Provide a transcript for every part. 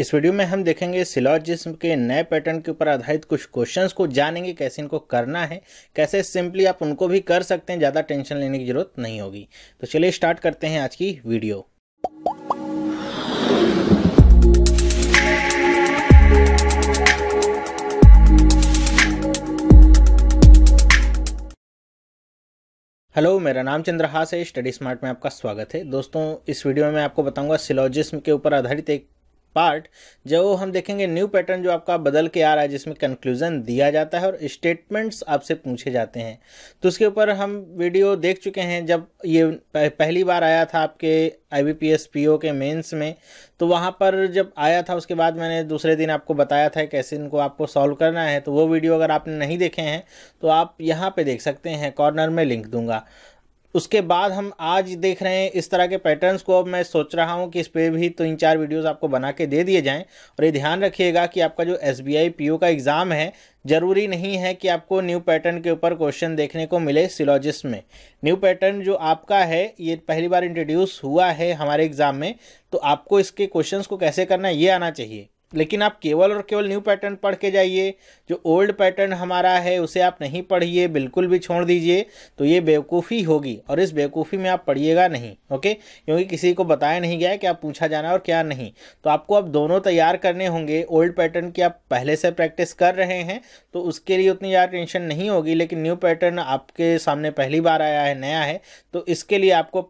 इस वीडियो में हम देखेंगे सिलॉजिज्म के नए पैटर्न के ऊपर आधारित कुछ क्वेश्चंस को जानेंगे, कैसे इनको करना है, कैसे सिंपली आप उनको भी कर सकते हैं, ज़्यादा टेंशन लेने की जरूरत नहीं होगी। तो चलिए स्टार्ट करते हैं आज की वीडियो। हेलो, मेरा नाम चंद्रहास है। स्टडी स्मार्ट में आपका स्वागत है। दोस्तों, इस वीडियो में मैं आपको बताऊंगा सिलॉजिज्म के ऊपर आधारित एक पार्ट, जो हम देखेंगे न्यू पैटर्न जो आपका बदल के आ रहा है, जिसमें कंक्लूजन दिया जाता है और स्टेटमेंट्स आपसे पूछे जाते हैं। तो उसके ऊपर हम वीडियो देख चुके हैं। जब ये पहली बार आया था आपके IBPS PO के मेंस में, तो वहाँ पर जब आया था उसके बाद मैंने दूसरे दिन आपको बताया था कैसे इनको आपको सॉल्व करना है। तो वो वीडियो अगर आपने नहीं देखे हैं तो आप यहाँ पे देख सकते हैं, कॉर्नर में लिंक दूंगा। उसके बाद हम आज देख रहे हैं इस तरह के पैटर्न्स को। अब मैं सोच रहा हूं कि इस पर भी 3-4 वीडियोस आपको बना के दे दिए जाएं। और ये ध्यान रखिएगा कि आपका जो SBI PO का एग्ज़ाम है, ज़रूरी नहीं है कि आपको न्यू पैटर्न के ऊपर क्वेश्चन देखने को मिले सिलॉजिस्ट में। न्यू पैटर्न जो आपका है, ये पहली बार इंट्रोड्यूस हुआ है हमारे एग्ज़ाम में, तो आपको इसके क्वेश्चंस को कैसे करना है ये आना चाहिए। लेकिन आप केवल और केवल न्यू पैटर्न पढ़ के जाइए, जो ओल्ड पैटर्न हमारा है उसे आप नहीं पढ़िए, बिल्कुल भी छोड़ दीजिए, तो ये बेवकूफ़ी होगी और इस बेवकूफ़ी में आप पढ़िएगा नहीं। ओके, क्योंकि किसी को बताया नहीं गया है क्या पूछा जाना है और क्या नहीं। तो आपको अब दोनों तैयार करने होंगे। ओल्ड पैटर्न की आप पहले से प्रैक्टिस कर रहे हैं तो उसके लिए उतनी ज़्यादा टेंशन नहीं होगी, लेकिन न्यू पैटर्न आपके सामने पहली बार आया है, नया है, तो इसके लिए आपको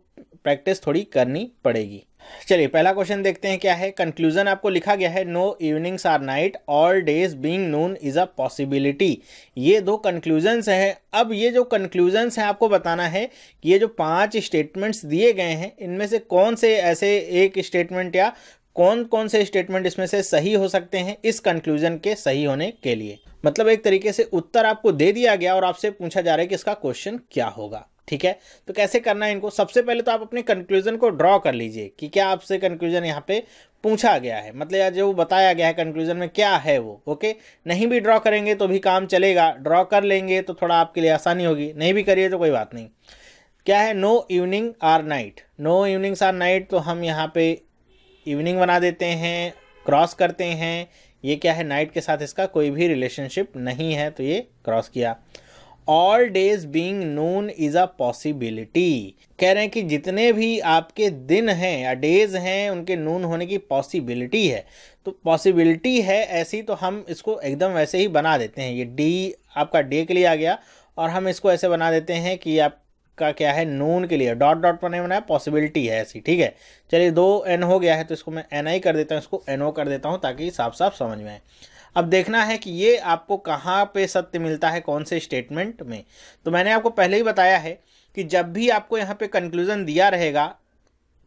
प्रैक्टिस थोड़ी करनी पड़ेगी। चलिए पहला क्वेश्चन देखते हैं क्या है। कंक्लूजन आपको लिखा गया है, no evenings are night, all days being noon is a possibility. ये दो कंक्लूजन्स हैं। अब ये जो कंक्लूजन्स हैं आपको बताना है कि ये जो 5 स्टेटमेंट्स दिए गए हैं, इनमें से कौन से ऐसे एक स्टेटमेंट या कौन कौन से स्टेटमेंट इसमें से सही हो सकते हैं इस कंक्लूजन के सही होने के लिए। मतलब एक तरीके से उत्तर आपको दे दिया गया और आपसे पूछा जा रहा है कि इसका क्वेश्चन क्या होगा। ठीक है, तो कैसे करना है इनको। सबसे पहले तो आप अपने कंक्लूजन को ड्रॉ कर लीजिए कि क्या आपसे कंक्लूजन यहाँ पे पूछा गया है, मतलब जो बताया गया है कंक्लूजन में क्या है वो। ओके, नहीं भी ड्रॉ करेंगे तो भी काम चलेगा, ड्रॉ कर लेंगे तो थोड़ा आपके लिए आसानी होगी, नहीं भी करिए तो कोई बात नहीं। क्या है, no evening are night. No evenings are night, तो हम यहाँ पे इवनिंग बना देते हैं, क्रॉस करते हैं। ये क्या है, नाइट के साथ इसका कोई भी रिलेशनशिप नहीं है, तो ये क्रॉस किया। All days being noon is a possibility. कह रहे हैं कि जितने भी आपके दिन हैं या डेज हैं, उनके नून होने की पॉसिबिलिटी है। तो पॉसिबिलिटी है ऐसी, तो हम इसको एकदम वैसे ही बना देते हैं। ये डी आपका डे के लिए आ गया और हम इसको ऐसे बना देते हैं कि आपका क्या है, नून के लिए डॉट डॉट पर नहीं बनाया, पॉसिबिलिटी है ऐसी। ठीक है, चलिए 2N हो गया है तो इसको मैं NI कर देता हूँ, इसको NO कर देता हूँ ताकि साफ साफ समझ में आए। अब देखना है कि ये आपको कहाँ पे सत्य मिलता है, कौन से स्टेटमेंट में। तो मैंने आपको पहले ही बताया है कि जब भी आपको यहाँ पे कंक्लूजन दिया रहेगा,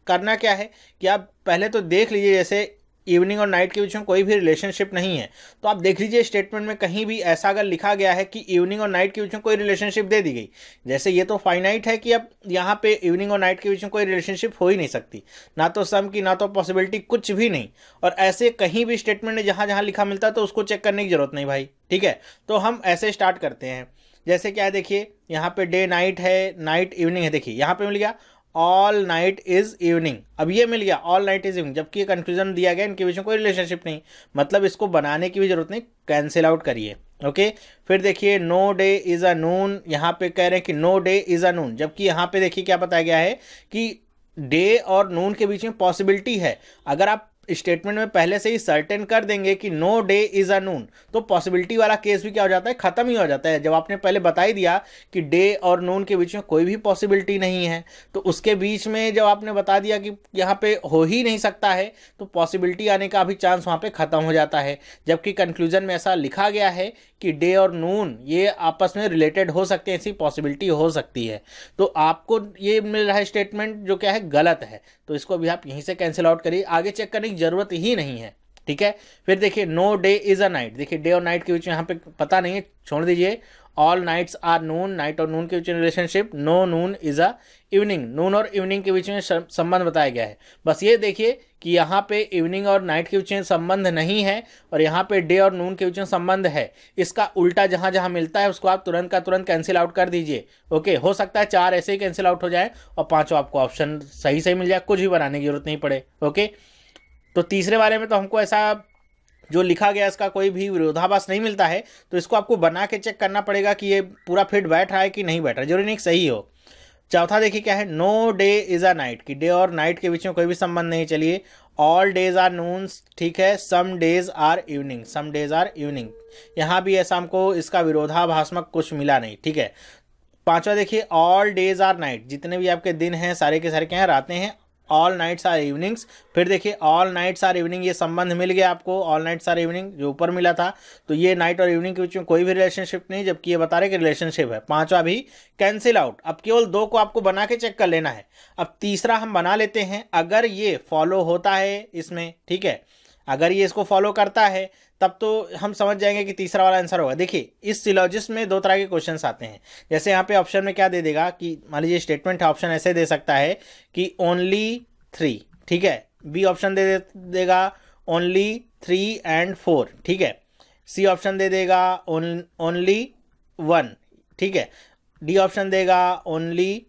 करना क्या है कि आप पहले तो देख लीजिए, जैसे इवनिंग और नाइट के बीच में कोई भी रिलेशनशिप नहीं है, तो आप देख लीजिए स्टेटमेंट में कहीं भी ऐसा अगर लिखा गया है कि इवनिंग और नाइट के बीच में कोई रिलेशनशिप दे दी गई। जैसे ये तो फाइनाइट है कि अब यहाँ पे इवनिंग और नाइट के बीच में कोई रिलेशनशिप हो ही नहीं सकती, ना तो सम की, ना तो पॉसिबिलिटी, कुछ भी नहीं। और ऐसे कहीं भी स्टेटमेंट में जहाँ जहाँ लिखा मिलता है तो उसको चेक करने की जरूरत नहीं भाई। ठीक है, तो हम ऐसे स्टार्ट करते हैं। जैसे क्या है, देखिए यहाँ पे डे नाइट है, नाइट इवनिंग है। देखिए यहाँ पे मिल गया ऑल नाइट इज इवनिंग। अब ये मिल गया ऑल नाइट इज इवनिंग, जबकि ये कंक्लूजन दिया गया इनके बीच में कोई रिलेशनशिप नहीं, मतलब इसको बनाने की भी जरूरत नहीं, कैंसिल आउट करिए। ओके, फिर देखिए नो डे इज अ नून, यहाँ पे कह रहे हैं कि नो डे इज अ नून, जबकि यहाँ पे देखिए क्या बताया गया है कि डे और नून के बीच में पॉसिबिलिटी है। अगर आप स्टेटमेंट में पहले से ही सर्टेन कर देंगे कि नो डे इज अ नून, तो पॉसिबिलिटी वाला केस भी क्या हो जाता है, खत्म ही हो जाता है। जब आपने पहले बता ही दिया कि डे और नून के बीच में कोई भी पॉसिबिलिटी नहीं है, तो उसके बीच में जब आपने बता दिया कि यहाँ पे हो ही नहीं सकता है, तो पॉसिबिलिटी आने का भी चांस वहाँ पे खत्म हो जाता है। जबकि कंक्लूजन में ऐसा लिखा गया है कि डे और नून ये आपस में रिलेटेड हो सकते हैं, ऐसी पॉसिबिलिटी हो सकती है। तो आपको ये मिल रहा है स्टेटमेंट जो क्या है, गलत है, तो इसको भी आप यहीं से कैंसिल आउट करिए, आगे चेक करने की जरूरत ही नहीं है। ठीक है, फिर देखिए no day is a night. देखिए डे और नाइट के बीच में यहाँ पे पता नहीं है, छोड़ दीजिए। All nights are noon, night और नून के बीच में relationship, no noon is a evening, noon और इवनिंग के बीच में संबंध बताया गया है। बस ये देखिए कि यहाँ पे इवनिंग और नाइट के बीच में संबंध नहीं है और यहाँ पे डे और नून के बीच में संबंध है। इसका उल्टा जहाँ जहाँ मिलता है उसको आप तुरंत का तुरंत कैंसिल आउट कर दीजिए। ओके, हो सकता है 4 ऐसे ही कैंसिल आउट हो जाए और 5वां आपको ऑप्शन सही सही मिल जाए, कुछ भी बनाने की जरूरत नहीं पड़े। ओके, तो तीसरे वाले में तो हमको ऐसा जो लिखा गया इसका कोई भी विरोधाभास नहीं मिलता है, तो इसको आपको बना के चेक करना पड़ेगा कि ये पूरा फिट बैठ रहा है कि नहीं बैठ रहा है, जरूरी नहीं सही हो। चौथा देखिए क्या है, no day is a night, कि डे और नाइट के बीच में कोई भी संबंध नहीं। चलिए, ऑल डेज आर नून्स, ठीक है, some days are evening, some days are evening, यहाँ भी ऐसा हमको इसका विरोधाभासमक कुछ मिला नहीं, ठीक है। पांचवा देखिए, ऑल डेज आर नाइट, जितने भी आपके दिन हैं सारे के सारे क्या हैं, रातें हैं। ऑल नाइट्स आर इवनिंग्स, फिर देखिए ऑल नाइट्स आर इवनिंग, ये संबंध मिल गया आपको, ऑल नाइट्स आर इवनिंग जो ऊपर मिला था, तो ये नाइट और इवनिंग के बीच में कोई भी रिलेशनशिप नहीं, जबकि ये बता रहे कि रिलेशनशिप है। पांचवा भी कैंसिल आउट, अब केवल दो को आपको बना के चेक कर लेना है। अब तीसरा हम बना लेते हैं, अगर ये फॉलो होता है इसमें, ठीक है, अगर ये इसको फॉलो करता है तब तो हम समझ जाएंगे कि तीसरा वाला आंसर होगा। देखिए, इस सिलॉजिस्ट में दो तरह के क्वेश्चंस आते हैं। जैसे यहाँ पे ऑप्शन में क्या दे देगा कि मान लीजिए स्टेटमेंट है, ऑप्शन ऐसे दे सकता है कि ओनली 3, ठीक है। बी ऑप्शन दे देगा ओनली 3 and 4, ठीक है। सी ऑप्शन दे देगा ओनली 1, ठीक है। डी ऑप्शन देगा ओनली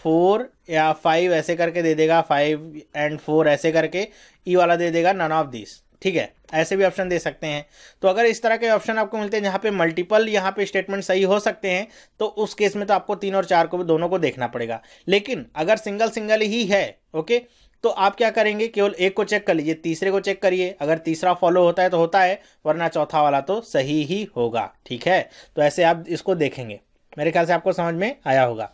4 या 5 ऐसे करके दे देगा, 5 and 4 ऐसे करके। ई वाला दे देगा नन ऑफ दिस, ठीक है। ऐसे भी ऑप्शन दे सकते हैं। तो अगर इस तरह के ऑप्शन आपको मिलते हैं जहाँ पे मल्टीपल यहाँ पे स्टेटमेंट सही हो सकते हैं, तो उस केस में तो आपको 3 और 4 को भी दोनों को देखना पड़ेगा। लेकिन अगर सिंगल सिंगल ही है, ओके, तो आप क्या करेंगे, केवल एक को चेक कर लीजिए, तीसरे को चेक करिए, अगर तीसरा फॉलो होता है तो होता है, वरना चौथा वाला तो सही ही होगा, ठीक है। तो ऐसे आप इसको देखेंगे, मेरे ख्याल से आपको समझ में आया होगा।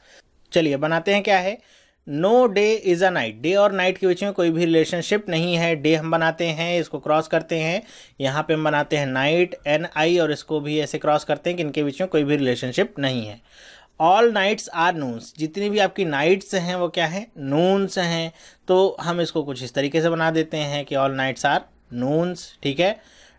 चलिए बनाते हैं, क्या है, no day is a night, day और नाइट के बीच में कोई भी रिलेशनशिप नहीं है। डे हम बनाते हैं, इसको क्रॉस करते हैं, यहाँ पे हम बनाते हैं नाइट NI, और इसको भी ऐसे क्रॉस करते हैं कि इनके बीच में कोई भी रिलेशनशिप नहीं है। ऑल नाइट्स आर नून्स, जितनी भी आपकी नाइट्स हैं वो क्या है, नून्स हैं। तो हम इसको कुछ इस तरीके से बना देते हैं कि ऑल नाइट्स आर नून्स, ठीक है।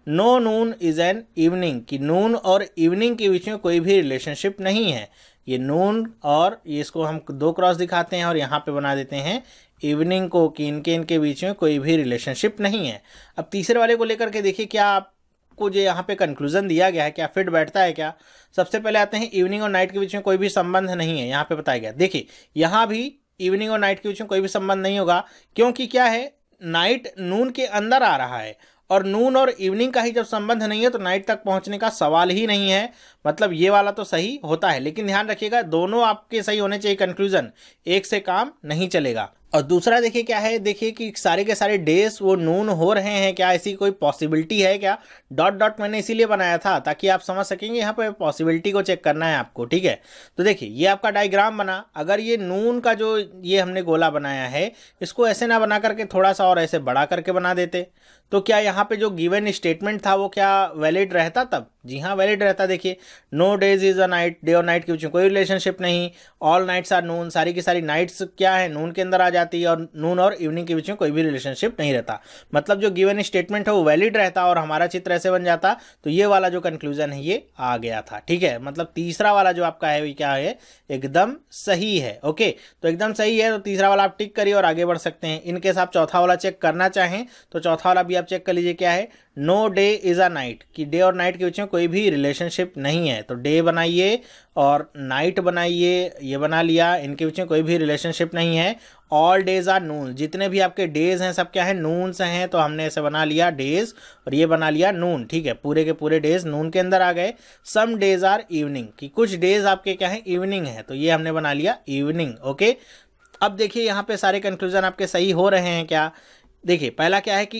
No noon is an evening, कि नून और इवनिंग के बीच में कोई भी रिलेशनशिप नहीं है। ये नून और ये, इसको हम 2 क्रॉस दिखाते हैं और यहाँ पे बना देते हैं इवनिंग को, कि इनके बीच में कोई भी रिलेशनशिप नहीं है। अब तीसरे वाले को लेकर के देखिए क्या आपको जो यहाँ पे कंक्लूजन दिया गया है, क्या फिट बैठता है क्या। सबसे पहले आते हैं, इवनिंग और नाइट के बीच में कोई भी संबंध नहीं है, यहाँ पे बताया गया। देखिए यहाँ भी इवनिंग और नाइट के बीच में कोई भी संबंध नहीं होगा, क्योंकि क्या है, नाइट नून के अंदर आ रहा है, और नून और इवनिंग का ही जब संबंध नहीं है तो नाइट तक पहुंचने का सवाल ही नहीं है। मतलब ये वाला तो सही होता है, लेकिन ध्यान रखिएगा दोनों आपके सही होने चाहिए, कंक्लूजन एक से काम नहीं चलेगा। और दूसरा देखिए क्या है, देखिए कि सारे के सारे डेज वो नून हो रहे हैं क्या, ऐसी कोई पॉसिबिलिटी है क्या। डॉट डॉट मैंने इसीलिए बनाया था ताकि आप समझ सकेंगे यहाँ पे पॉसिबिलिटी को चेक करना है आपको, ठीक है। तो देखिए ये आपका डायग्राम बना, अगर ये नून का जो ये हमने गोला बनाया है, इसको ऐसे ना बना करके थोड़ा सा और ऐसे बड़ा करके बना देते, तो क्या यहाँ पे जो गिवन स्टेटमेंट था वो क्या वैलिड रहता तब। जी हाँ, वैलिड रहता। देखिए, no days is a night, day और नाइट के बीच में कोई रिलेशनशिप नहीं। ऑल नाइट्स आर नून, सारी की सारी नाइट्स क्या है, नून के अंदर आ जाती है, और नून और इवनिंग के बीच में कोई भी रिलेशनशिप नहीं रहता। मतलब जो गिवन स्टेटमेंट है वो वैलिड रहता और हमारा चित्र ऐसे बन जाता। तो ये वाला जो कंक्लूजन है ये आ गया था, ठीक है। मतलब तीसरा वाला जो आपका है वो क्या है, एकदम सही है। ओके, तो एकदम सही है, तो तीसरा वाला आप टिक करिए और आगे बढ़ सकते हैं। इनकेस आप चौथा वाला चेक करना चाहें तो चौथा वाला भी आप चेक कर लीजिए, क्या है, no day is a night, कि डे और नाइट के बीच में कोई भी रिलेशनशिप नहीं है। तो डे बनाइए और नाइट बनाइए, ये बना लिया, इनके बीच में कोई भी रिलेशनशिप नहीं है। ऑल डेज आर नून, जितने भी आपके डेज हैं सब क्या है, नून्स हैं, तो हमने ऐसे बना लिया डेज और ये बना लिया नून, ठीक है। पूरे के पूरे डेज नून के अंदर आ गए। सम डेज आर इवनिंग, कि कुछ डेज आपके क्या है, इवनिंग है, तो ये हमने बना लिया इवनिंग। ओके, अब देखिए यहाँ पे सारे कंक्लूजन आपके सही हो रहे हैं क्या। देखिए पहला क्या है कि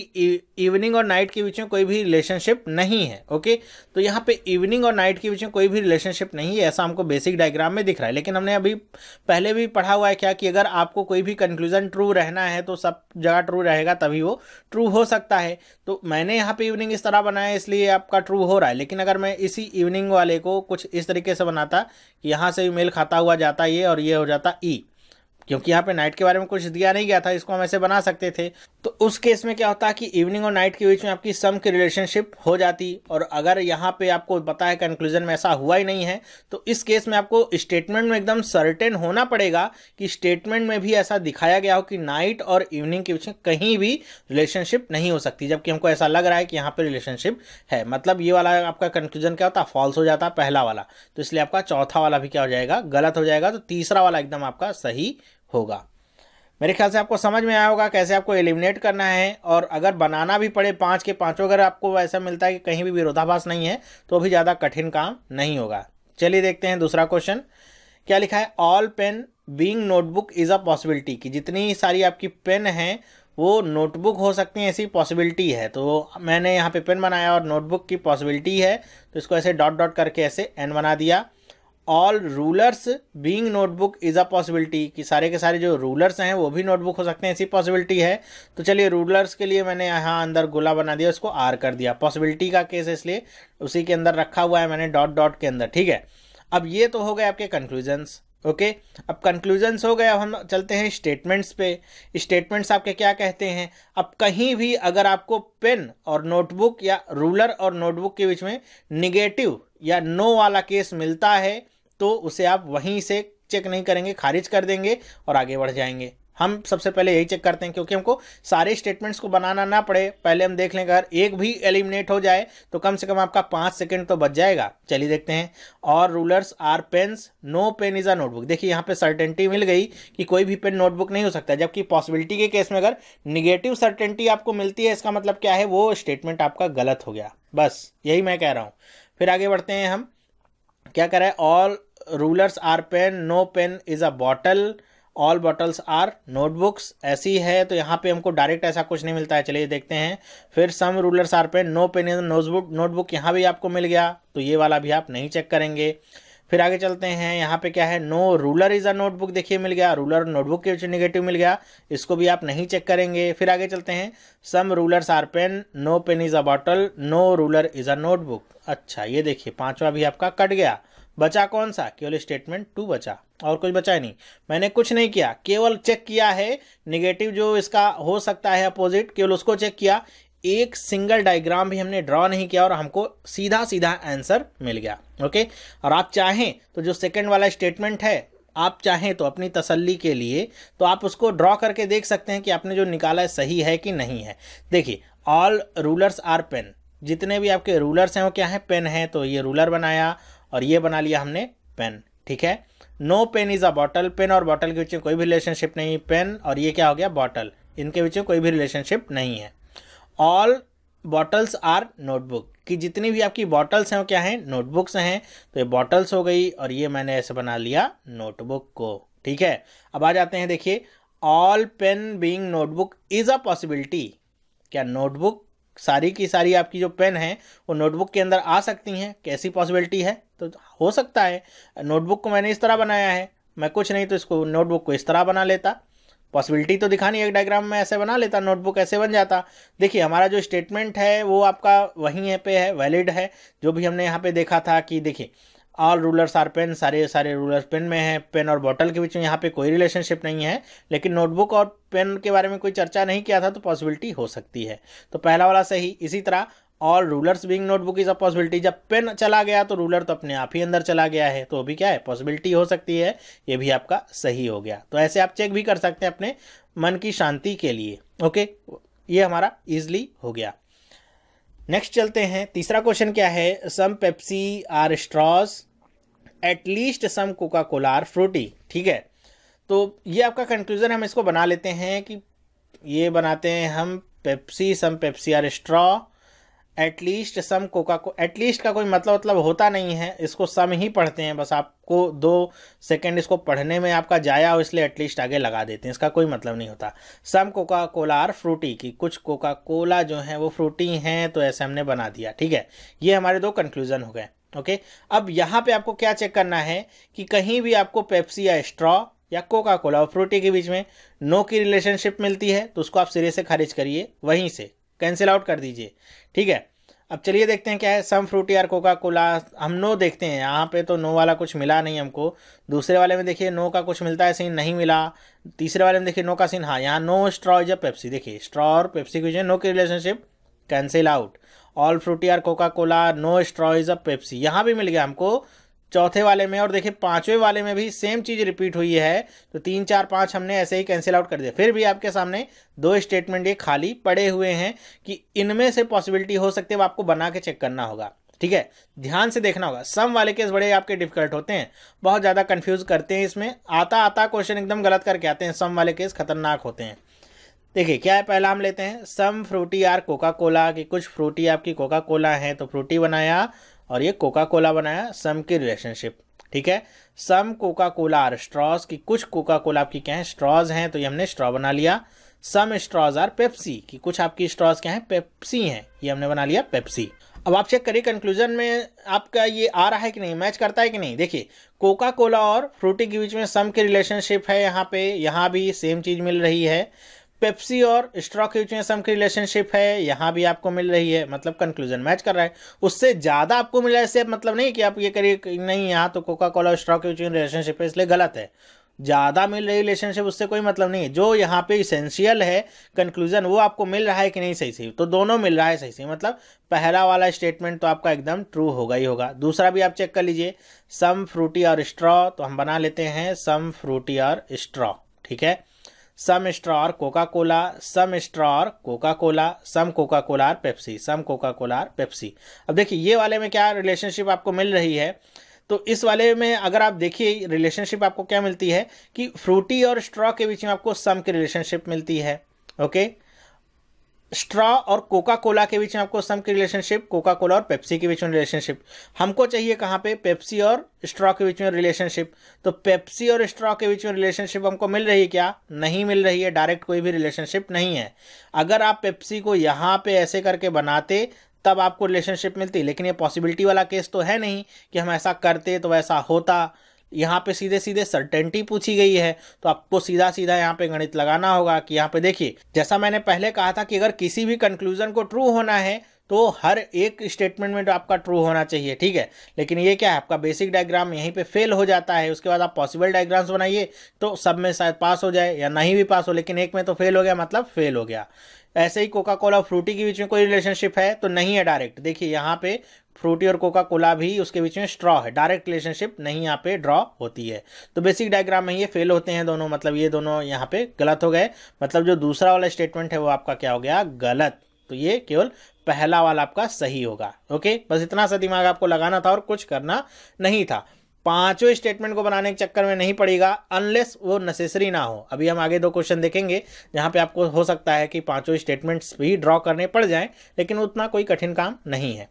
इवनिंग और नाइट के बीच में कोई भी रिलेशनशिप नहीं है। ओके, तो यहाँ पे इवनिंग और नाइट के बीच में कोई भी रिलेशनशिप नहीं है, ऐसा हमको बेसिक डायग्राम में दिख रहा है। लेकिन हमने अभी पहले भी पढ़ा हुआ है क्या, कि अगर आपको कोई भी कंक्लूजन ट्रू रहना है तो सब जगह ट्रू रहेगा, तभी वो ट्रू हो सकता है। तो मैंने यहाँ पे इवनिंग इस तरह बनाया इसलिए आपका ट्रू हो रहा है। लेकिन अगर मैं इसी इवनिंग वाले को कुछ इस तरीके से बनाता कि यहाँ से भी मेल खाता हुआ जाता ये, और ये हो जाता ई, क्योंकि यहाँ पे नाइट के बारे में कुछ दिया नहीं गया था, इसको हम ऐसे बना सकते थे। तो उस केस में क्या होता है कि इवनिंग और नाइट के बीच में आपकी सम की रिलेशनशिप हो जाती। और अगर यहाँ पे आपको पता है कंक्लूजन में ऐसा हुआ ही नहीं है, तो इस केस में आपको स्टेटमेंट में एकदम सर्टेन होना पड़ेगा कि स्टेटमेंट में भी ऐसा दिखाया गया हो कि नाइट और इवनिंग के बीच में कहीं भी रिलेशनशिप नहीं हो सकती, जबकि हमको ऐसा लग रहा है कि यहाँ पे रिलेशनशिप है। मतलब ये वाला आपका कंक्लूजन क्या होता, फॉल्स हो जाता पहला वाला, तो इसलिए आपका चौथा वाला भी क्या हो जाएगा, गलत हो जाएगा। तो तीसरा वाला एकदम आपका सही होगा। मेरे ख्याल से आपको समझ में आया होगा कैसे आपको एलिमिनेट करना है, और अगर बनाना भी पड़े 5 के 5 अगर आपको ऐसा मिलता है कि कहीं भी विरोधाभास नहीं है तो भी ज़्यादा कठिन काम नहीं होगा। चलिए देखते हैं दूसरा क्वेश्चन क्या लिखा है। All pen being notebook is a possibility, कि जितनी सारी आपकी पेन हैं वो नोटबुक हो सकती हैं, ऐसी पॉसिबिलिटी है। तो मैंने यहाँ पे पेन बनाया और नोटबुक की पॉसिबिलिटी है, तो इसको ऐसे डॉट डॉट करके ऐसे एन बना दिया। All rulers being notebook is a possibility, कि सारे के सारे जो रूलर्स हैं वो भी नोटबुक हो सकते हैं, ऐसी पॉसिबिलिटी है। तो चलिए रूलर्स के लिए मैंने यहाँ अंदर गोला बना दिया, उसको आर कर दिया। पॉसिबिलिटी का केस है इसलिए उसी के अंदर रखा हुआ है मैंने डॉट डॉट के अंदर, ठीक है। अब ये तो हो गए आपके कंक्लूजन्स, ओके। अब कंक्लूजन्स हो गए, अब हम चलते हैं स्टेटमेंट्स पे। स्टेटमेंट्स आपके क्या कहते हैं। अब कहीं भी अगर आपको पेन और नोटबुक या रूलर और नोटबुक के बीच में निगेटिव या नो वाला केस मिलता है तो उसे आप वहीं से चेक नहीं करेंगे, खारिज कर देंगे और आगे बढ़ जाएंगे। हम सबसे पहले यही चेक करते हैं, क्योंकि हमको सारे स्टेटमेंट्स को बनाना ना पड़े, पहले हम देख लें अगर एक भी एलिमिनेट हो जाए तो कम से कम आपका 5 सेकंड तो बच जाएगा। चलिए देखते हैं। और rulers are pens, no pen is a notebook. देखिए यहाँ पे सर्टेनिटी मिल गई कि कोई भी पेन नोटबुक नहीं हो सकता, जबकि पॉसिबिलिटी के केस में अगर निगेटिव सर्टेनिटी आपको मिलती है इसका मतलब क्या है, वो स्टेटमेंट आपका गलत हो गया। बस यही मैं कह रहा हूँ। फिर आगे बढ़ते हैं, हम क्या कर रहे हैं। All rulers are pen, no pen is a bottle, all bottles are notebooks, ऐसी है तो यहाँ पे हमको डायरेक्ट ऐसा कुछ नहीं मिलता है। चलिए देखते हैं। फिर some rulers are pen, no pen is notebook, यहाँ भी आपको मिल गया तो ये वाला भी आप नहीं चेक करेंगे। फिर आगे चलते हैं, यहाँ पे क्या है, no ruler is a notebook, देखिए मिल गया, रूलर नोटबुक के बीच निगेटिव मिल गया, इसको भी आप नहीं चेक करेंगे। फिर आगे चलते हैं, some rulers are pen, no pen is a bottle, no ruler is a notebook. अच्छा ये देखिए पांचवा भी आपका कट गया, बचा कौन सा, केवल स्टेटमेंट 2 बचा, और कुछ बचा ही नहीं। मैंने कुछ नहीं किया, केवल चेक किया है निगेटिव जो इसका हो सकता है अपोजिट, केवल उसको चेक किया। एक सिंगल डायग्राम भी हमने ड्रॉ नहीं किया और हमको सीधा सीधा आंसर मिल गया, ओके। और आप चाहें तो जो सेकंड वाला स्टेटमेंट है, आप चाहें तो अपनी तसल्ली के लिए तो आप उसको ड्रॉ करके देख सकते हैं कि आपने जो निकाला है सही है कि नहीं है। देखिए ऑल रूलर्स आर पेन, जितने भी आपके रूलर्स हैं वो क्या है, पेन है, तो ये रूलर बनाया और ये बना लिया हमने पेन, ठीक है। No pen is a bottle, pen और बॉटल के बीच में कोई भी रिलेशनशिप नहीं, पेन और ये क्या हो गया बॉटल, इनके बीच में कोई भी रिलेशनशिप नहीं है। ऑल बॉटल्स आर नोटबुक, कि जितनी भी आपकी बॉटल्स हैं वो क्या हैं, नोटबुक्स हैं, तो ये बॉटल्स हो गई और ये मैंने ऐसे बना लिया नोटबुक को, ठीक है। अब आ जाते हैं, देखिए all pen being notebook is a possibility, क्या नोटबुक सारी की सारी आपकी जो पेन है वो नोटबुक के अंदर आ सकती हैं, कैसी पॉसिबिलिटी है, तो हो सकता है। नोटबुक को मैंने इस तरह बनाया है, मैं कुछ नहीं तो इसको नोटबुक को इस तरह बना लेता, पॉसिबिलिटी तो दिखानी, एक डायग्राम में ऐसे बना लेता, नोटबुक ऐसे बन जाता। देखिए हमारा जो स्टेटमेंट है वो आपका वहीं पे है, वैलिड है, जो भी हमने यहाँ पे देखा था कि देखिए ऑल रूलर्स आर पेन, सारे सारे रूलर्स पेन में है, पेन और बॉटल के बीच में यहाँ पे कोई रिलेशनशिप नहीं है, लेकिन नोटबुक और पेन के बारे में कोई चर्चा नहीं किया था तो पॉसिबिलिटी हो सकती है, तो पहला वाला सही। इसी तरह all rulers being notebook is a possibility, जब पेन चला गया तो रूलर तो अपने आप ही अंदर चला गया है, तो अभी क्या है पॉसिबिलिटी हो सकती है, ये भी आपका सही हो गया। तो ऐसे आप चेक भी कर सकते हैं अपने मन की शांति के लिए, ओके। ये हमारा इजली हो गया। नेक्स्ट चलते हैं, तीसरा क्वेश्चन क्या है, some Pepsi are straws, at least some Coca Cola are Frooti, ठीक है। तो ये आपका कंक्लूजन, हम इसको बना लेते हैं कि ये बनाते हैं हम, Pepsi some Pepsi are straw, at least some Coca को, एटलीस्ट का कोई मतलब होता नहीं है, इसको सम ही पढ़ते हैं, बस आपको 2 सेकंड इसको पढ़ने में आपका जाया हो इसलिए एटलीस्ट आगे लगा देते हैं, इसका कोई मतलब नहीं होता। सम कोका कोला आर फ्रूटी, की कुछ कोका कोला जो है वो फ्रूटी हैं, तो ऐसे हमने बना दिया, ठीक है। ये हमारे 2 कंक्लूजन हो गए, ओके। अब यहाँ पे आपको क्या चेक करना है कि कहीं भी आपको पेप्सी या स्ट्रॉ या कोका कोला और फ्रूटी के बीच में नो की रिलेशनशिप मिलती है तो उसको आप सिरे से खारिज करिए, वहीं से कैंसिल आउट कर दीजिए, ठीक है। अब चलिए देखते हैं क्या है, सम फ्रूटी और कोका कोला, हम नो देखते हैं, यहाँ पे तो नो वाला कुछ मिला नहीं हमको, दूसरे वाले में देखिए नो का कुछ मिलता है सीन, नहीं मिला, तीसरे वाले में देखिए नो का सीन, हाँ यहाँ no straw is a Pepsi, देखिए स्ट्रॉ और पेप्सी के बीच में नो की relationship, cancel out. All Frooti और Coca Cola, no straw is a Pepsi, यहाँ भी मिल गया हमको चौथे वाले में, और देखिए पांचवें वाले में भी सेम चीज रिपीट हुई है, तो 3 4 5 हमने ऐसे ही कैंसिल आउट कर दिया। फिर भी आपके सामने 2 स्टेटमेंट ये खाली पड़े हुए हैं कि इनमें से पॉसिबिलिटी हो सकती है, वो आपको बना के चेक करना होगा। ठीक है, ध्यान से देखना होगा। सम वाले केस बड़े आपके डिफिकल्ट होते हैं, बहुत ज़्यादा कंफ्यूज करते हैं, इसमें आता क्वेश्चन एकदम गलत करके आते हैं। सम वाले केस खतरनाक होते हैं। देखिए क्या है, पहला हम लेते हैं सम फ्रूटी आर कोका कोला, कि कुछ फ्रूटी आपकी कोका कोला है, तो फ्रूटी बनाया और ये कोका कोला बनाया, सम की रिलेशनशिप। ठीक है, सम कोका कोला आर स्ट्रॉज, की कुछ कोका कोला आपकी क्या है, स्ट्रॉज हैं, तो ये हमने स्ट्रॉ बना लिया। सम स्ट्रॉज आर पेप्सी, की कुछ आपकी स्ट्रॉज क्या है, पेप्सी हैं, ये हमने बना लिया पेप्सी। अब आप चेक करिए कंक्लूजन में आपका ये आ रहा है कि नहीं, मैच करता है कि नहीं। देखिए कोका कोला और फ्रूटी के बीच में सम की रिलेशनशिप है, यहाँ भी सेम चीज़ मिल रही है। पेप्सी और स्ट्रॉ के बीच में सम की रिलेशनशिप है, यहाँ भी आपको मिल रही है, मतलब कंक्लूजन मैच कर रहा है। उससे ज़्यादा आपको मिला है इससे मतलब नहीं कि आप ये करिए नहीं यहाँ तो कोका कोला और स्ट्रॉ के बीच में रिलेशनशिप है इसलिए गलत है। ज़्यादा मिल रही रिलेशनशिप उससे कोई मतलब नहीं है, जो यहाँ पे इसेंशियल है कंक्लूजन वो आपको मिल रहा है कि नहीं सही सही, तो दोनों मिल रहा है सही सही, मतलब पहला वाला स्टेटमेंट तो आपका एकदम ट्रू होगा ही होगा। दूसरा भी आप चेक कर लीजिए, सम फ्रूटी और स्ट्रॉ, तो हम बना लेते हैं सम फ्रूटी और स्ट्रॉ। ठीक है, सम स्ट्रॉ और कोका कोला, सम स्ट्रॉ और कोका कोला, सम कोका कोला और पेप्सी, सम कोका कोला और पेप्सी। अब देखिए ये वाले में क्या रिलेशनशिप आपको मिल रही है, तो इस वाले में अगर आप देखिए रिलेशनशिप आपको क्या मिलती है कि फ्रूटी और स्ट्रॉ के बीच में आपको सम की रिलेशनशिप मिलती है। ओके, स्ट्रॉ और कोका कोला के बीच में आपको सम की रिलेशनशिप, कोका कोला और पेप्सी के बीच में रिलेशनशिप। हमको चाहिए कहाँ पे, पेप्सी और स्ट्रॉ के बीच में रिलेशनशिप। तो पेप्सी और स्ट्रॉ के बीच में रिलेशनशिप हमको मिल रही है क्या, नहीं मिल रही है, डायरेक्ट कोई भी रिलेशनशिप नहीं है। अगर आप पेप्सी को यहाँ पे ऐसे करके बनाते तब आपको रिलेशनशिप मिलती, लेकिन ये पॉसिबिलिटी वाला केस तो है नहीं कि हम ऐसा करते तो वैसा होता। यहाँ पे सीधे सीधे सर्टेनिटी पूछी गई है, तो आपको सीधा सीधा यहाँ पे गणित लगाना होगा कि यहाँ पे देखिए जैसा मैंने पहले कहा था कि अगर किसी भी कंक्लूजन को ट्रू होना है तो हर एक स्टेटमेंट में तो आपका ट्रू होना चाहिए। ठीक है, लेकिन ये क्या है, आपका बेसिक डायग्राम यहीं पे फेल हो जाता है। उसके बाद आप पॉसिबल डायग्राम्स बनाइए तो सब में शायद पास हो जाए या नहीं भी पास हो, लेकिन एक में तो फेल हो गया मतलब फेल हो गया। ऐसे ही कोका कोला और फ्रूटी के बीच में कोई रिलेशनशिप है तो नहीं है डायरेक्ट। देखिए यहाँ पे फ्रूटी और कोका कोला भी उसके बीच में स्ट्रॉ है, डायरेक्ट रिलेशनशिप नहीं यहाँ पे ड्रॉ होती है। तो बेसिक डायग्राम में ये फेल होते हैं दोनों, मतलब ये दोनों यहाँ पे गलत हो गए, मतलब जो दूसरा वाला स्टेटमेंट है वो आपका क्या हो गया, गलत। तो ये केवल पहला वाला आपका सही होगा। ओके, बस इतना सा दिमाग आपको लगाना था और कुछ करना नहीं था। पांचों स्टेटमेंट को बनाने के चक्कर में नहीं पड़ेगा अनलेस वो नेसेसरी ना हो। अभी हम आगे दो क्वेश्चन देखेंगे जहाँ पे आपको हो सकता है कि पांचों स्टेटमेंट्स भी ड्रॉ करने पड़ जाएं, लेकिन उतना कोई कठिन काम नहीं है।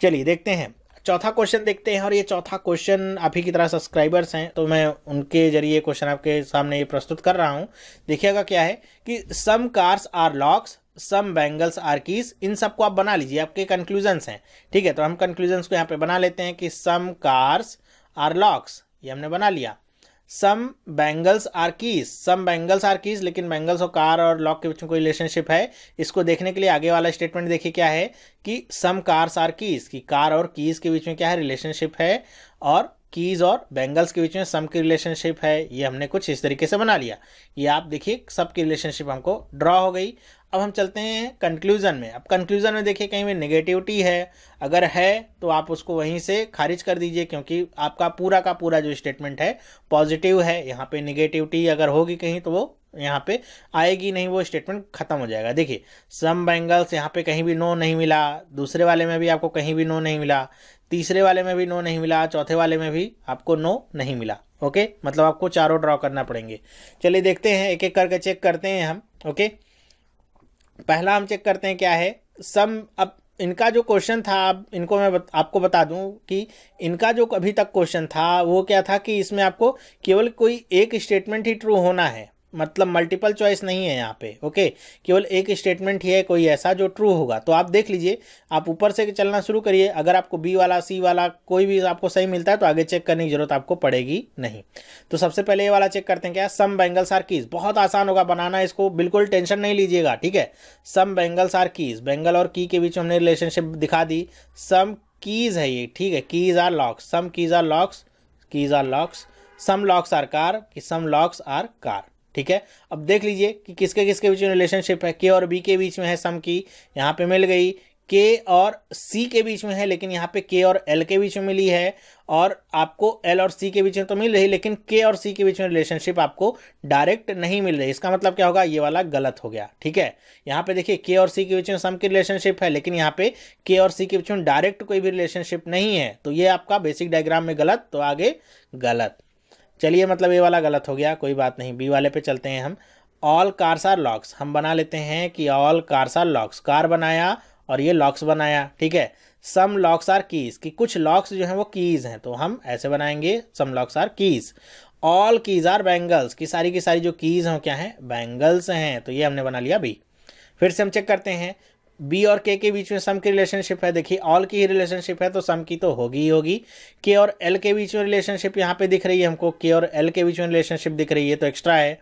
चलिए देखते हैं चौथा क्वेश्चन देखते हैं, और ये चौथा क्वेश्चन आप ही की तरह सब्सक्राइबर्स हैं तो मैं उनके जरिए क्वेश्चन आपके सामने ये प्रस्तुत कर रहा हूँ। देखिएगा क्या है कि some cars are locks, some bangles are keys, इन सबको आप बना लीजिए, आपके कंक्लूजन्स हैं। ठीक है, तो हम कंक्लूजन्स को यहाँ पे बना लेते हैं कि सम कार्स आर लॉक्स, ये हमने बना लिया। Some bangles are keys, some bangles are keys, लेकिन बैंगल्स और कार और लॉक के बीच में कोई रिलेशनशिप है, इसको देखने के लिए आगे वाला स्टेटमेंट देखिए क्या है कि सम कार्स आर कीज, की कार और कीज के बीच में क्या है, रिलेशनशिप है, और कीज और बैंगल्स के बीच में सम की रिलेशनशिप है। ये हमने कुछ इस तरीके से बना लिया। ये आप देखिए सब की रिलेशनशिप हमको ड्रॉ हो गई। अब हम चलते हैं कंक्लूजन में। अब कंक्लूजन में देखिए कहीं भी नेगेटिविटी है, अगर है तो आप उसको वहीं से खारिज कर दीजिए, क्योंकि आपका पूरा का पूरा जो स्टेटमेंट है पॉजिटिव है। यहाँ पे नेगेटिविटी अगर होगी कहीं तो वो यहाँ पे आएगी नहीं, वो स्टेटमेंट खत्म हो जाएगा। देखिए सम बैंगल्स, यहाँ पे कहीं भी नो नहीं मिला, दूसरे वाले में भी आपको कहीं भी नो नहीं मिला, तीसरे वाले में भी नो नहीं मिला, चौथे वाले में भी आपको नो नहीं मिला। ओके, मतलब आपको चारों ड्रॉ करना पड़ेंगे। चलिए देखते हैं, एक एक करके चेक करते हैं हम। ओके, पहला हम चेक करते हैं क्या है सम। अब इनका जो क्वेश्चन था, अब इनको मैं आपको बता दूं कि इनका जो अभी तक क्वेश्चन था वो क्या था कि इसमें आपको केवल कोई एक स्टेटमेंट ही ट्रू होना है, मतलब मल्टीपल चॉइस नहीं है यहाँ पे। ओके, केवल एक स्टेटमेंट ही है कोई ऐसा जो ट्रू होगा। तो आप देख लीजिए, आप ऊपर से चलना शुरू करिए, अगर आपको बी वाला सी वाला कोई भी आपको सही मिलता है तो आगे चेक करने की जरूरत आपको पड़ेगी नहीं। तो सबसे पहले ये वाला चेक करते हैं क्या, सम बैंगल्स आर कीज। बहुत आसान होगा बनाना, इसको बिल्कुल टेंशन नहीं लीजिएगा। ठीक है, सम बैंगल्स आर कीज, बैंगल और की के बीच में हमने रिलेशनशिप दिखा दी। सम कीज है ये, ठीक है, keys are locks, some keys are locks, keys are locks, some locks are car, कि सम लॉक्स आर कार। ठीक है, अब देख लीजिए कि किसके किसके बीच में रिलेशनशिप है, के और बी के बीच में है सम की, यहाँ पे मिल गई। के और सी के बीच में है, लेकिन यहाँ पे के और एल के बीच में मिली है, और आपको एल और सी के बीच में तो मिल रही, लेकिन के और सी के बीच में रिलेशनशिप आपको डायरेक्ट नहीं मिल रही। इसका मतलब क्या होगा, ये वाला गलत हो गया। ठीक है, यहाँ पे देखिए के और सी के बीच में सम की रिलेशनशिप है, लेकिन यहाँ पे के और सी के बीच में डायरेक्ट कोई भी रिलेशनशिप नहीं है, तो ये आपका बेसिक डायग्राम में गलत, तो आगे गलत। चलिए, मतलब ये वाला गलत हो गया, कोई बात नहीं। बी वाले पे चलते हैं हम। ऑल कार्स आर लॉक्स, हम बना लेते हैं कि all cars are locks, car बनाया और ये लॉक्स बनाया। ठीक है, सम लॉक्स आर कीज, कि कुछ लॉक्स जो हैं वो कीज हैं, तो हम ऐसे बनाएंगे some locks are keys. All keys are bangles, की सारी जो कीज हैं क्या हैं, बैंगल्स हैं, तो ये हमने बना लिया बी। फिर से हम चेक करते हैं, बी और के बीच में सम की रिलेशनशिप है। देखिए ऑल की ही रिलेशनशिप है तो सम की तो होगी ही होगी। के और एल के बीच में रिलेशनशिप यहाँ पे दिख रही है हमको, के और एल के बीच में रिलेशनशिप दिख रही है, तो एक्स्ट्रा है।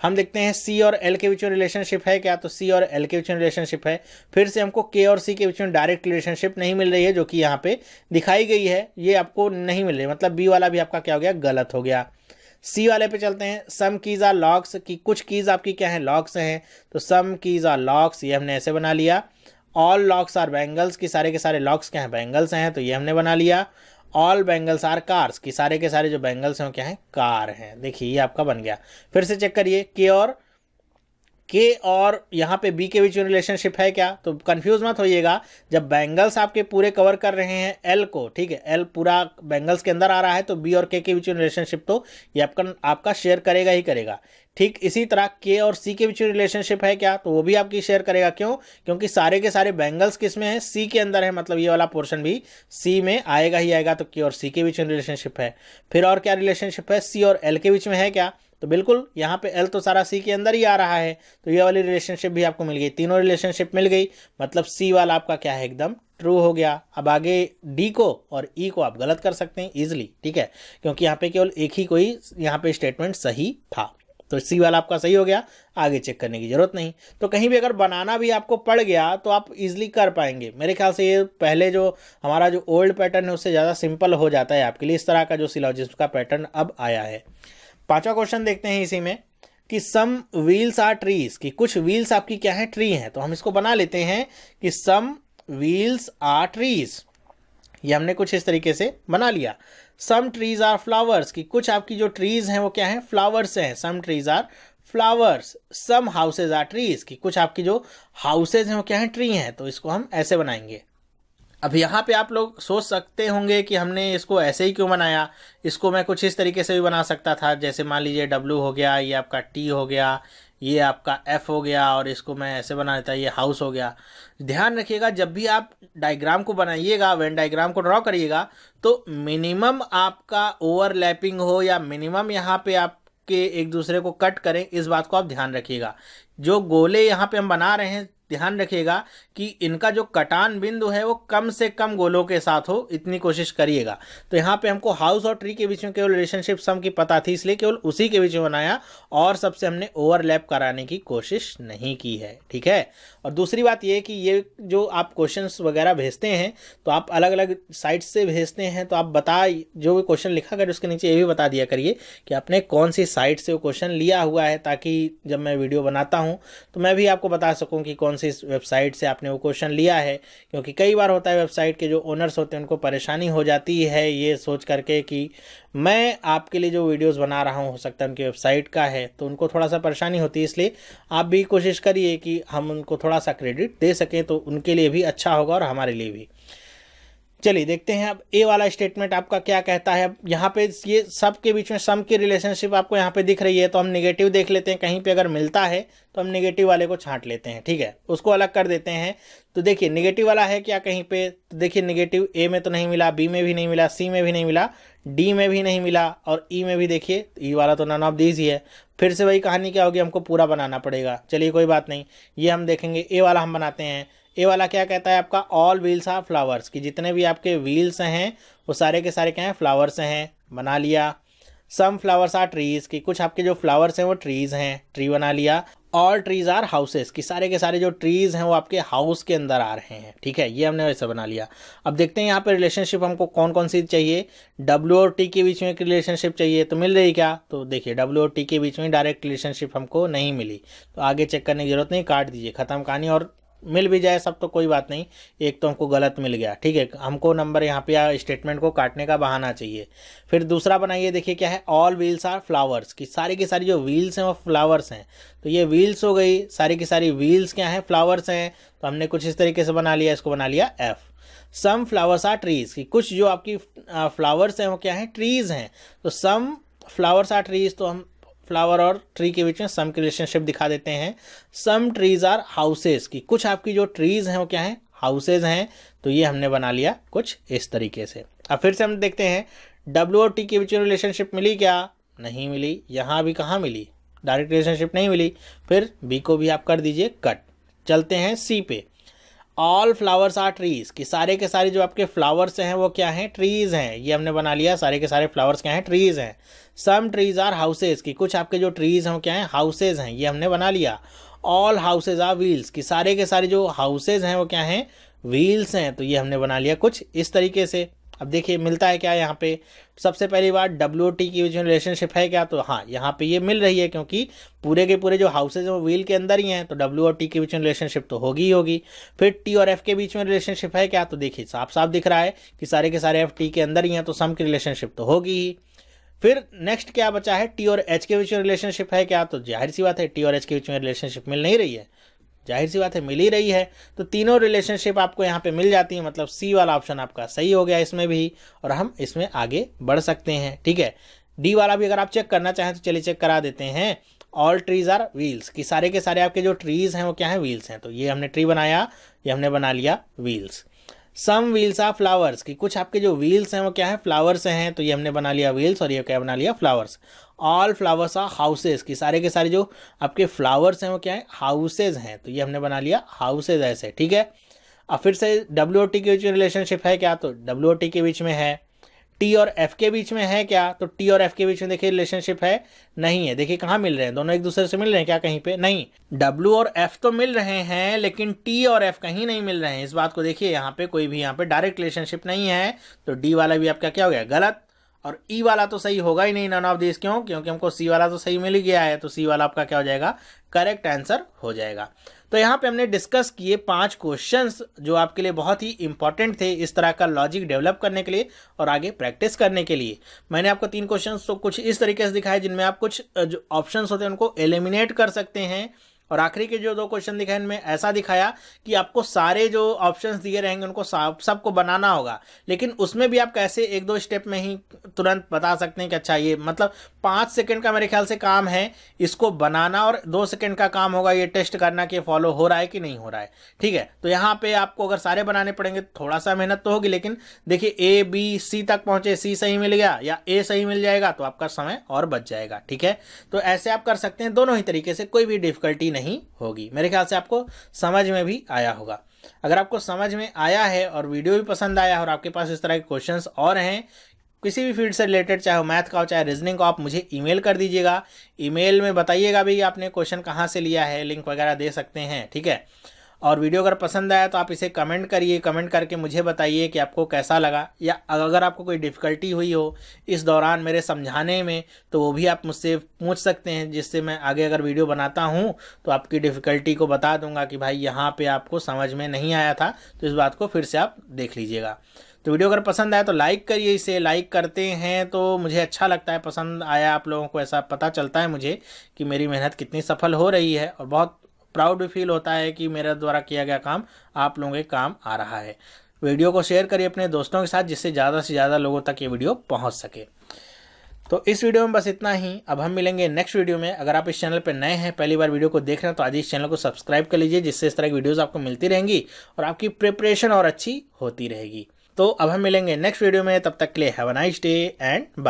हम देखते हैं सी और एल के बीच में रिलेशनशिप है क्या, तो सी और एल के बीच में रिलेशनशिप है। फिर से हमको के और सी के बीच में डायरेक्ट रिलेशनशिप नहीं मिल रही है, जो कि यहाँ पे दिखाई गई है, ये आपको नहीं मिल रही, मतलब बी वाला भी आपका क्या हो गया, गलत हो गया। सी वाले पे चलते हैं, सम कीज आर लॉक्स, की कुछ कीज आपकी क्या है, लॉक्स हैं, तो सम कीज आर लॉक्स, ये हमने ऐसे बना लिया। ऑल लॉक्स आर बैंगल्स, की सारे के सारे लॉक्स क्या हैं, बैंगल्स हैं, तो ये हमने बना लिया। ऑल बैंगल्स आर कार्स, की सारे के सारे जो बैंगल्स हैं क्या हैं, कार हैं। देखिए ये आपका बन गया। फिर से चेक करिए, के और यहाँ पे बी के बीच में रिलेशनशिप है क्या, तो कंफ्यूज मत होइएगा। जब बैंगल्स आपके पूरे कवर कर रहे हैं एल को, ठीक है, एल पूरा बैंगल्स के अंदर आ रहा है, तो बी और के बीच में रिलेशनशिप तो ये आपका शेयर करेगा ही करेगा। ठीक इसी तरह के और सी के बीच में रिलेशनशिप है क्या, तो वो भी आपकी शेयर करेगा। क्यों, क्योंकि सारे के सारे बैंगल्स किस में है, सी के अंदर है, मतलब ये वाला पोर्शन भी सी में आएगा ही आएगा, तो के और सी के बीच में रिलेशनशिप है। फिर और क्या रिलेशनशिप है, सी और एल के बीच में है क्या, तो बिल्कुल यहाँ पे एल तो सारा सी के अंदर ही आ रहा है, तो ये वाली रिलेशनशिप भी आपको मिल गई, तीनों रिलेशनशिप मिल गई, मतलब सी वाला आपका क्या है, एकदम ट्रू हो गया। अब आगे डी को और ई को आप गलत कर सकते हैं इजिली, ठीक है, क्योंकि यहाँ पे केवल एक ही कोई यहाँ पे स्टेटमेंट सही था, तो सी वाला आपका सही हो गया, आगे चेक करने की जरूरत नहीं। तो कहीं भी अगर बनाना भी आपको पड़ गया तो आप इजीली कर पाएंगे। मेरे ख्याल से ये पहले जो हमारा जो ओल्ड पैटर्न है उससे ज़्यादा सिंपल हो जाता है आपके लिए, इस तरह का जो सिलॉजिज्म का पैटर्न अब आया है। पांचवा क्वेश्चन देखते हैं इसी में, कि सम व्हील्स आर ट्रीज, कि कुछ व्हील्स आपकी क्या है, ट्री हैं, तो हम इसको बना लेते हैं कि सम व्हील्स आर ट्रीज, ये हमने कुछ इस तरीके से बना लिया। सम ट्रीज आर फ्लावर्स, की कुछ आपकी जो ट्रीज हैं वो क्या है, फ्लावर्स हैं, some trees are flowers. Some houses are trees, की कुछ आपकी जो हाउसेज हैं वो क्या है, ट्री हैं, तो इसको हम ऐसे बनाएंगे। अब यहाँ पे आप लोग सोच सकते होंगे कि हमने इसको ऐसे ही क्यों बनाया, इसको मैं कुछ इस तरीके से भी बना सकता था, जैसे मान लीजिए W हो गया, ये आपका T हो गया, ये आपका F हो गया, और इसको मैं ऐसे बना देता, ये हाउस हो गया। ध्यान रखिएगा जब भी आप डायग्राम को बनाइएगा, वेन डायग्राम को ड्रॉ करिएगा, तो मिनिमम आपका ओवरलैपिंग हो या मिनिमम यहाँ पे आपके एक दूसरे को कट करें, इस बात को आप ध्यान रखिएगा। जो गोले यहाँ पे हम बना रहे हैं, ध्यान रखिएगा कि इनका जो कटान बिंदु है वो कम से कम गोलों के साथ हो, इतनी कोशिश करिएगा। तो यहाँ पे हमको हाउस और ट्री के बीच में केवल रिलेशनशिप सम की पता थी, इसलिए केवल उसी के बीच में बनाया, और सबसे हमने ओवरलैप कराने की कोशिश नहीं की है, ठीक है। और दूसरी बात ये कि ये जो आप क्वेश्चंस वगैरह भेजते हैं तो आप अलग अलग साइट से भेजते हैं, तो आप जो भी क्वेश्चन लिखा करें उसके नीचे ये भी बता दिया करिए कि आपने कौन सी साइट से वो क्वेश्चन लिया हुआ है, ताकि जब मैं वीडियो बनाता हूँ तो मैं भी आपको बता सकूँ कि कौन सी वेबसाइट से आपने वो क्वेश्चन लिया है। क्योंकि कई बार होता है वेबसाइट के जो ओनर्स होते हैं उनको परेशानी हो जाती है ये सोच करके कि मैं आपके लिए जो वीडियोस बना रहा हूँ हो सकता है उनकी वेबसाइट का है, तो उनको थोड़ा सा परेशानी होती है, इसलिए आप भी कोशिश करिए कि हम उनको थोड़ा सा क्रेडिट दे सकें, तो उनके लिए भी अच्छा होगा और हमारे लिए भी। चलिए देखते हैं अब ए वाला स्टेटमेंट आपका क्या कहता है। यहाँ पे ये सब के बीच में सम की रिलेशनशिप आपको यहाँ पे दिख रही है, तो हम नेगेटिव देख लेते हैं, कहीं पे अगर मिलता है तो हम नेगेटिव वाले को छांट लेते हैं, ठीक है, उसको अलग कर देते हैं। तो देखिए नेगेटिव वाला है क्या कहीं पे, तो देखिए नेगेटिव ए में तो नहीं मिला, बी में भी नहीं मिला, सी में भी नहीं मिला, डी में भी नहीं मिला, और ई में भी देखिए ई वाला तो नन ऑफ दीज ही है। फिर से वही कहानी क्या होगी, हमको पूरा बनाना पड़ेगा। चलिए कोई बात नहीं, ये हम देखेंगे। ए वाला हम बनाते हैं। ए वाला क्या कहता है आपका, ऑल व्हील्स आर फ्लावर्स, कि जितने भी आपके व्हील्स हैं वो सारे के सारे क्या हैं, फ्लावर्स हैं, बना लिया। सम फ्लावर्स आर ट्रीज, कि कुछ आपके जो फ्लावर्स हैं वो ट्रीज हैं, ट्री बना लिया। ऑल ट्रीज आर हाउसेस, कि सारे के सारे जो ट्रीज हैं वो आपके हाउस के अंदर आ रहे हैं, ठीक है, ये हमने वैसे बना लिया। अब देखते हैं यहाँ पे रिलेशनशिप हमको कौन कौन सी चाहिए। W और T के बीच में एक रिलेशनशिप चाहिए, तो मिल रही क्या, तो देखिए W और T के बीच में डायरेक्ट रिलेशनशिप हमको नहीं मिली, तो आगे चेक करने की जरूरत नहीं, काट दीजिए, खत्म कहानी। और मिल भी जाए सब तो कोई बात नहीं, एक तो हमको गलत मिल गया, ठीक है, हमको नंबर यहाँ पे या स्टेटमेंट को काटने का बहाना चाहिए। फिर दूसरा बनाइए, देखिए क्या है, ऑल व्हील्स आर फ्लावर्स, की सारी जो व्हील्स हैं वो फ्लावर्स हैं। तो ये व्हील्स हो गई, सारी की सारी व्हील्स क्या हैं, फ्लावर्स हैं। तो हमने कुछ इस तरीके से बना लिया, इसको बना लिया F. Some flowers are trees, की कुछ जो आपकी फ्लावर्स हैं वो क्या हैं, ट्रीज हैं। तो सम फ्लावर्स आर ट्रीज, तो हम फ्लावर और ट्री के बीच में सम की रिलेशनशिप दिखा देते हैं। सम ट्रीज आर हाउसेज, की कुछ आपकी जो ट्रीज हैं वो क्या हैं, हाउसेज हैं। तो ये हमने बना लिया कुछ इस तरीके से। अब फिर से हम देखते हैं, डब्ल्यू और टी के बीच में रिलेशनशिप मिली क्या, नहीं मिली। यहाँ भी कहाँ मिली, डायरेक्ट रिलेशनशिप नहीं मिली। फिर बी को भी आप कर दीजिए कट। चलते हैं सी पे, ऑल फ्लावर्स आर ट्रीज, कि सारे के सारे जो आपके फ्लावर्स हैं वो क्या हैं, ट्रीज हैं। ये हमने बना लिया, सारे के सारे फ्लावर्स क्या हैं, ट्रीज हैं। सम ट्रीज आर हाउसेज, की कुछ आपके जो ट्रीज हैं वो क्या हैं, हाउसेज हैं। ये हमने बना लिया। ऑल हाउसेज आर व्हील्स, की सारे के सारे जो हाउसेज हैं वो क्या हैं, व्हील्स हैं। तो ये हमने बना लिया कुछ इस तरीके से। अब देखिए मिलता है क्या यहाँ पे, सबसे पहली बात डब्ल्यू और टी की बीच में रिलेशनशिप है क्या, तो हाँ यहाँ पे ये मिल रही है, क्योंकि पूरे के पूरे जो हाउसेज हैं वो व्हील के अंदर ही हैं। तो डब्ल्यू और टी के बीच में रिलेशनशिप तो होगी ही होगी। फिर टी और एफ के बीच में रिलेशनशिप है क्या, तो देखिए साफ साफ दिख रहा है कि सारे के सारे एफ टी के अंदर ही हैं, तो सम की रिलेशनशिप तो होगी ही। फिर नेक्स्ट क्या बचा है, टी और एच के बीच में रिलेशनशिप है क्या, तो जाहिर सी बात है टी और एच के बीच में रिलेशनशिप मिल नहीं रही है, जाहिर सी बात है मिल ही रही है। तो तीनों रिलेशनशिप आपको यहाँ पे मिल जाती है, मतलब सी वाला ऑप्शन आपका सही हो गया इसमें भी, और हम इसमें आगे बढ़ सकते हैं, ठीक है। डी वाला भी अगर आप चेक करना चाहें तो चलिए चेक करा देते हैं। ऑल ट्रीज आर व्हील्स, कि सारे के सारे आपके जो ट्रीज हैं वो क्या है, व्हील्स हैं। तो ये हमने ट्री बनाया, ये हमने बना लिया wheels. Some wheels are flowers, की कुछ आपके जो व्हील्स हैं वो क्या है, फ्लावर्स हैं। तो ये हमने बना लिया व्हील्स, और ये क्या बना लिया, flowers. All flowers are houses, की सारे के सारे जो आपके फ्लावर्स हैं वो क्या है, हाउसेज हैं। तो ये हमने बना लिया हाउसेज ऐसे, ठीक है। अब फिर से डब्ल्यू और टी के बीच में रिलेशनशिप है क्या, तो डब्ल्यू और टी के बीच में है। टी और एफ के बीच में है क्या, तो टी और एफ के बीच में देखिए रिलेशनशिप है नहीं है। देखिए कहाँ मिल रहे हैं, दोनों एक दूसरे से मिल रहे हैं क्या, कहीं पे नहीं। डब्ल्यू और एफ तो मिल रहे हैं, लेकिन टी और एफ कहीं नहीं मिल रहे हैं। इस बात को देखिए, यहाँ पे कोई भी यहाँ पे डायरेक्ट रिलेशनशिप नहीं है। तो डी वाला भी आपका क्या हो गया, गलत। और ई वाला तो सही होगा ही नहीं, नन ऑफ दिस, क्यों, क्योंकि हमको सी वाला तो सही मिल ही गया है। तो सी वाला आपका क्या हो जाएगा, करेक्ट आंसर हो जाएगा। तो यहाँ पे हमने डिस्कस किए 5 क्वेश्चंस जो आपके लिए बहुत ही इंपॉर्टेंट थे इस तरह का लॉजिक डेवलप करने के लिए और आगे प्रैक्टिस करने के लिए। मैंने आपको 3 क्वेश्चंस तो कुछ इस तरीके से दिखाए जिनमें आप कुछ जो ऑप्शंस होते हैं उनको एलिमिनेट कर सकते हैं, और आखिरी के जो 2 क्वेश्चन दिखाए इनमें ऐसा दिखाया कि आपको सारे जो ऑप्शंस दिए रहेंगे उनको सबको बनाना होगा। लेकिन उसमें भी आप कैसे 1-2 स्टेप में ही तुरंत बता सकते हैं कि अच्छा ये मतलब 5 सेकंड का मेरे ख्याल से काम है इसको बनाना, और 2 सेकंड का काम होगा ये टेस्ट करना कि फॉलो हो रहा है कि नहीं हो रहा है, ठीक है। तो यहाँ पे आपको अगर सारे बनाने पड़ेंगे थोड़ा सा मेहनत तो होगी, लेकिन देखिए ए बी सी तक पहुंचे, सी सही मिल गया या ए सही मिल जाएगा तो आपका समय और बच जाएगा, ठीक है। तो ऐसे आप कर सकते हैं, दोनों ही तरीके से, कोई भी डिफिकल्टी नहीं होगी। मेरे ख्याल से आपको समझ में भी आया होगा। अगर आपको समझ में आया है और वीडियो भी पसंद आया और आपके पास इस तरह के क्वेश्चंस और हैं किसी भी फील्ड से रिलेटेड, चाहे वो मैथ का हो चाहे रीजनिंग का, आप मुझे ईमेल कर दीजिएगा। ईमेल में बताइएगा भी आपने क्वेश्चन कहाँ से लिया है, लिंक वगैरह दे सकते हैं, ठीक है। और वीडियो अगर पसंद आया तो आप इसे कमेंट करिए, कमेंट करके मुझे बताइए कि आपको कैसा लगा, या अगर आपको कोई डिफ़िकल्टी हुई हो इस दौरान मेरे समझाने में तो वो भी आप मुझसे पूछ सकते हैं, जिससे मैं आगे अगर वीडियो बनाता हूँ तो आपकी डिफ़िकल्टी को बता दूंगा कि भाई यहाँ पे आपको समझ में नहीं आया था, तो इस बात को फिर से आप देख लीजिएगा। तो वीडियो अगर पसंद आया तो लाइक करिए, इसे लाइक करते हैं तो मुझे अच्छा लगता है, पसंद आया आप लोगों को, ऐसा पता चलता है मुझे कि मेरी मेहनत कितनी सफल हो रही है, और बहुत प्राउड भी फील होता है कि मेरे द्वारा किया गया काम आप लोगों के काम आ रहा है। वीडियो को शेयर करिए अपने दोस्तों के साथ, जिससे ज़्यादा से ज़्यादा लोगों तक ये वीडियो पहुंच सके। तो इस वीडियो में बस इतना ही, अब हम मिलेंगे नेक्स्ट वीडियो में। अगर आप इस चैनल पर नए हैं, पहली बार वीडियो को देख रहे हैं, तो आज इस चैनल को सब्सक्राइब कर लीजिए, जिससे इस तरह की वीडियोज़ आपको मिलती रहेंगी और आपकी प्रिपरेशन और अच्छी होती रहेगी। तो अब हम मिलेंगे नेक्स्ट वीडियो में, तब तक के लिए have a nice day and bye.